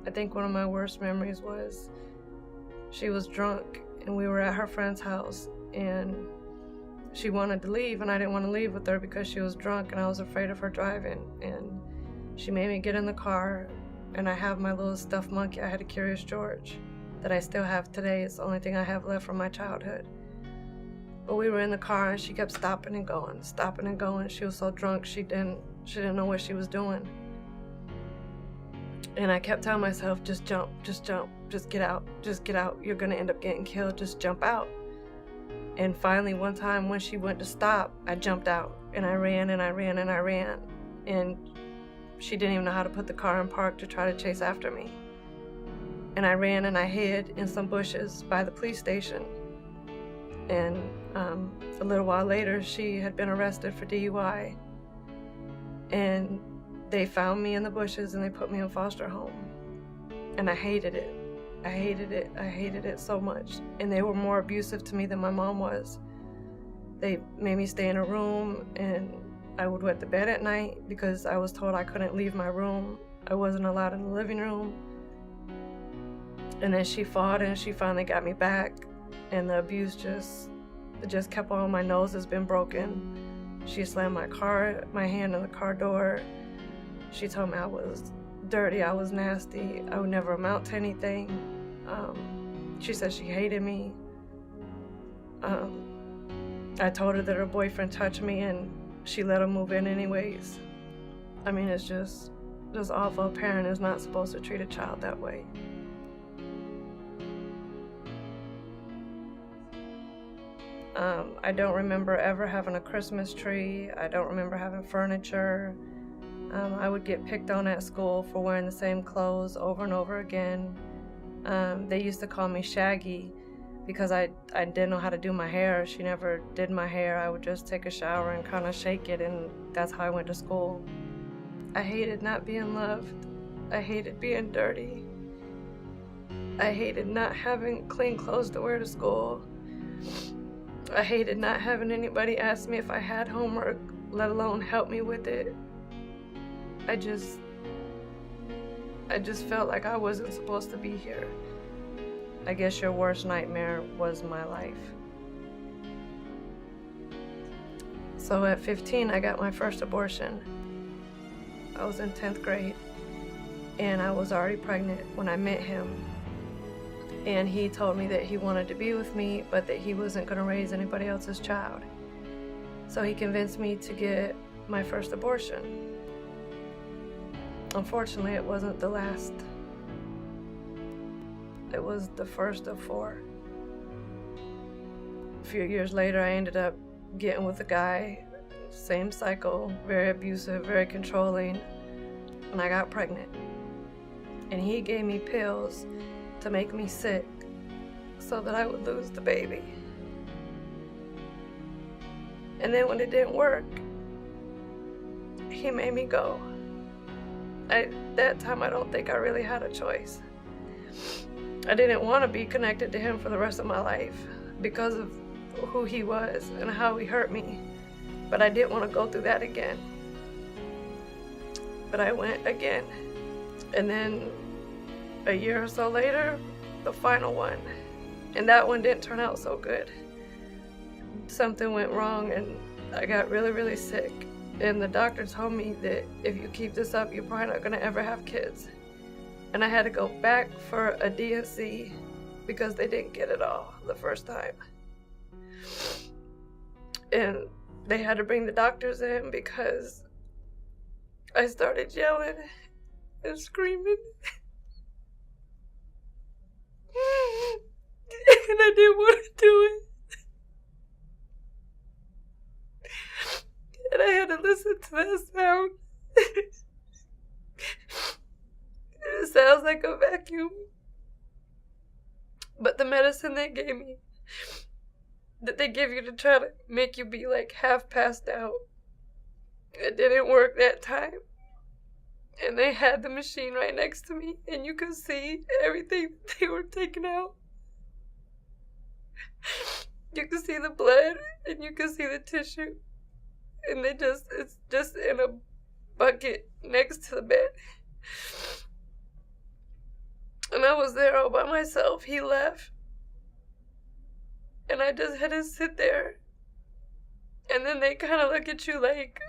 I think one of my worst memories was she was drunk and we were at her friend's house and she wanted to leave and I didn't want to leave with her because she was drunk and I was afraid of her driving. And she made me get in the car and I have my little stuffed monkey. I had a Curious George that I still have today. It's the only thing I have left from my childhood. But we were in the car and she kept stopping and going, stopping and going. She was so drunk she didn't know what she was doing. And I kept telling myself, just jump, just get out, you're gonna end up getting killed, just jump out. And finally one time when she went to stop, I jumped out and I ran and I ran and I ran. And she didn't even know how to put the car in park to try to chase after me. And I ran and I hid in some bushes by the police station. And a little while later, she had been arrested for DUI. And they found me in the bushes and they put me in foster home. And I hated it. I hated it so much. And they were more abusive to me than my mom was. They made me stay in a room and I would wet the bed at night because I was told I couldn't leave my room. I wasn't allowed in the living room. And then she fought and she finally got me back. And the abuse just kept on. My nose has been broken. She slammed my hand in the car door. She told me I was dirty, I was nasty, I would never amount to anything. She said she hated me. I told her that her boyfriend touched me and she let him move in anyways. I mean, it's just awful. A parent is not supposed to treat a child that way. I don't remember ever having a Christmas tree. I don't remember having furniture. I would get picked on at school for wearing the same clothes over and over again. They used to call me Shaggy because I didn't know how to do my hair. She never did my hair. I would just take a shower and kind of shake it, and that's how I went to school. I hated not being loved. I hated being dirty. I hated not having clean clothes to wear to school. I hated not having anybody ask me if I had homework, let alone help me with it. I just felt like I wasn't supposed to be here. I guess your worst nightmare was my life. So at 15, I got my first abortion. I was in 10th grade, and I was already pregnant when I met him. And he told me that he wanted to be with me, but that he wasn't going to raise anybody else's child. So he convinced me to get my first abortion. Unfortunately, it wasn't the last. It was the first of 4. A few years later, I ended up getting with a guy, same cycle, very abusive, very controlling, and I got pregnant. And he gave me pills to make me sick so that I would lose the baby. And then when it didn't work, he made me go. That time I don't think I really had a choice. I didn't want to be connected to him for the rest of my life because of who he was and how he hurt me. But I didn't want to go through that again. But I went again. And then a year or so later, the final one. And that one didn't turn out so good. Something went wrong and I got really, really sick. And the doctor told me that if you keep this up, you're probably not going to ever have kids. And I had to go back for a D&C because they didn't get it all the first time. And they had to bring the doctors in because I started yelling and screaming. And I didn't want to do it. And I had to listen to that sound. It sounds like a vacuum. But the medicine they gave me, that they give you to try to make you be like half passed out, it didn't work that time. And they had the machine right next to me, and you could see everything they were taking out. You could see the blood, and you could see the tissue. And it's just in a bucket next to the bed. And I was there all by myself. He left. And I just had to sit there. And then they kind of look at you like,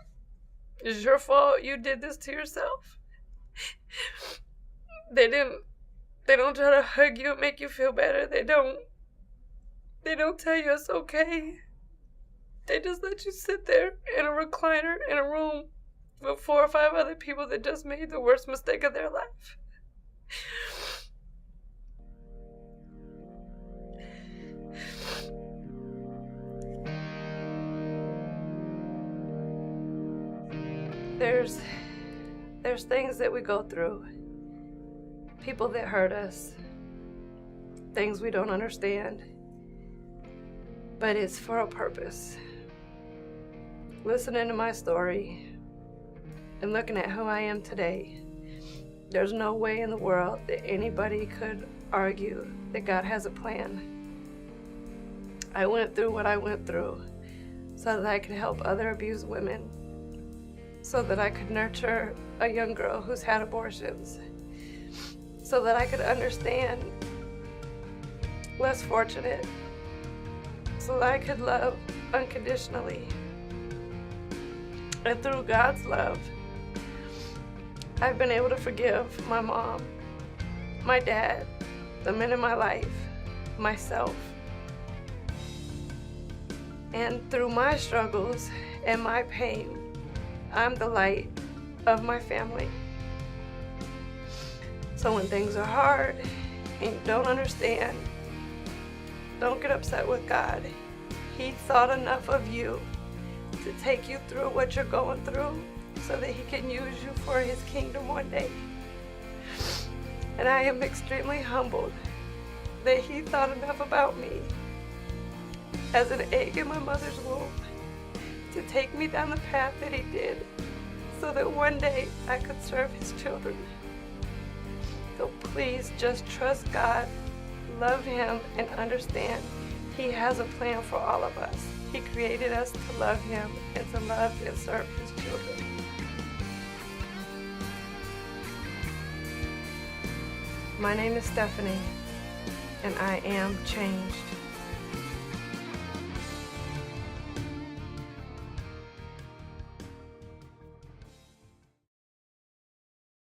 it's your fault, you did this to yourself. They don't try to hug you and make you feel better. They don't tell you it's okay. They just let you sit there in a recliner in a room with 4 or 5 other people that just made the worst mistake of their life. There's things that we go through, people that hurt us, things we don't understand, but it's for a purpose. Listening to my story and looking at who I am today, there's no way in the world that anybody could argue that God has a plan. I went through what I went through so that I could help other abused women, so that I could nurture a young girl who's had abortions, so that I could understand less fortunate, so that I could love unconditionally. And through God's love, I've been able to forgive my mom, my dad, the men in my life, myself. And through my struggles and my pain, I'm the light of my family. So when things are hard and you don't understand, don't get upset with God. He thought enough of you to take you through what you're going through so that He can use you for His kingdom one day. And I am extremely humbled that He thought enough about me as an egg in my mother's womb to take me down the path that He did so that one day I could serve His children. So please just trust God, love Him, and understand He has a plan for all of us. He created us to love Him and to love and serve His children. My name is Stephanie, and I am changed.